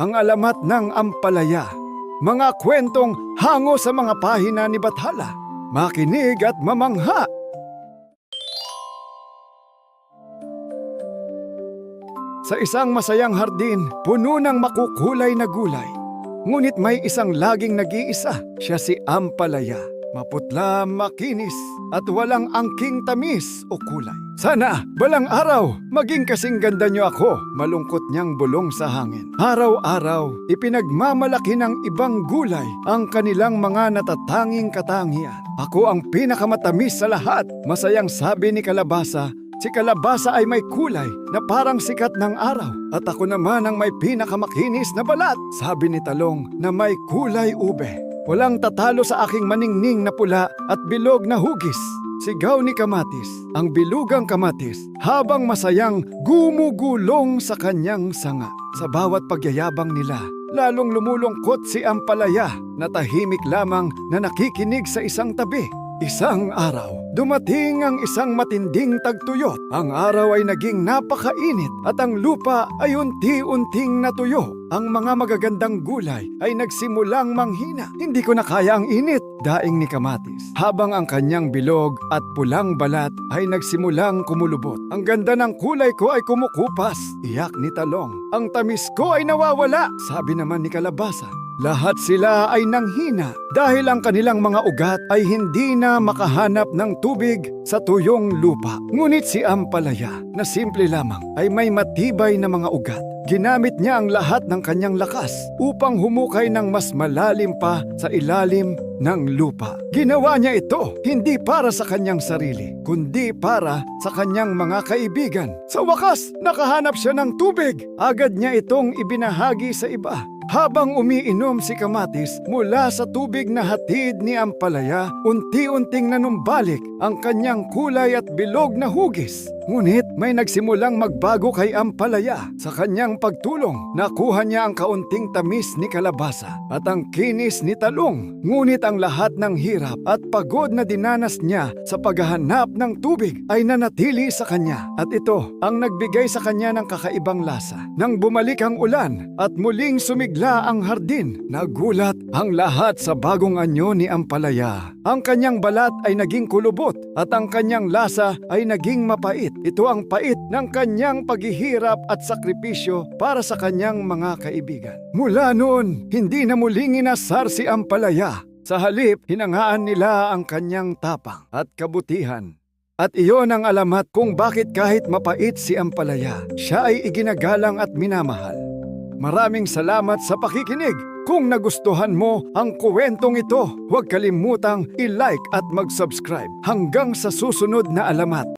ang alamat ng ampalaya. Mga kwentong hango sa mga pahina ni Bathala. Makinig at mamangha! Sa isang masayang hardin, puno ng makukulay na gulay. Ngunit may isang laging nag-iisa, siya si Ampalaya. Maputla, makinis, at walang angking tamis o kulay. Sana, balang araw, maging kasing ganda niyo ako, malungkot niyang bulong sa hangin. Araw-araw, ipinagmamalaki ng ibang gulay ang kanilang mga natatanging katangian. Ako ang pinakamatamis sa lahat, masayang sabi ni Kalabasa. Si Kalabasa ay may kulay na parang sikat ng araw. At ako naman ang may pinakamakinis na balat, sabi ni Talong na may kulay ube. Walang tatalo sa aking maningning na pula at bilog na hugis. Sigaw ni Kamatis, ang bilugang kamatis, habang masayang gumugulong sa kanyang sanga. Sa bawat pagyayabang nila, lalong lumulungkot si Ampalaya na tahimik lamang na nakikinig sa isang tabi. Isang araw, dumating ang isang matinding tagtuyot. Ang araw ay naging napakainit at ang lupa ay unti-unting natuyo. Ang mga magagandang gulay ay nagsimulang manghina. Hindi ko na kaya ang init, daing ni Kamatis. Habang ang kanyang bilog at pulang balat ay nagsimulang kumulubot. Ang ganda ng kulay ko ay kumukupas, iyak ni Talong. Ang tamis ko ay nawawala, sabi naman ni Kalabasa. Lahat sila ay nanghina dahil ang kanilang mga ugat ay hindi na makahanap ng tubig sa tuyong lupa. Ngunit si Ampalaya, na simple lamang, ay may matibay na mga ugat. Ginamit niya ang lahat ng kanyang lakas upang humukay ng mas malalim pa sa ilalim ng lupa. Ginawa niya ito hindi para sa kanyang sarili, kundi para sa kanyang mga kaibigan. Sa wakas, nakahanap siya ng tubig. Agad niya itong ibinahagi sa iba. Habang umiinom si Kamatis mula sa tubig na hatid ni Ampalaya, unti-unting nanumbalik ang kanyang kulay at bilog na hugis. Ngunit may nagsimulang magbago kay Ampalaya. Sa kanyang pagtulong, nakuha niya ang kaunting tamis ni Kalabasa at ang kinis ni Talong. Ngunit ang lahat ng hirap at pagod na dinanas niya sa paghahanap ng tubig ay nanatili sa kanya. At ito ang nagbigay sa kanya ng kakaibang lasa. Nang bumalik ang ulan at muling sumigla ang hardin, nagulat ang lahat sa bagong anyo ni Ampalaya. Ang kanyang balat ay naging kulubot at ang kanyang lasa ay naging mapait. Ito ang pait ng kanyang paghihirap at sakripisyo para sa kanyang mga kaibigan. Mula noon, hindi na muling inasar si Ampalaya. Sa halip, hinangaan nila ang kanyang tapang at kabutihan. At iyon ang alamat kung bakit kahit mapait si Ampalaya, siya ay iginagalang at minamahal. Maraming salamat sa pakikinig. Kung nagustuhan mo ang kwentong ito, huwag kalimutang i-like at mag-subscribe. Hanggang sa susunod na alamat.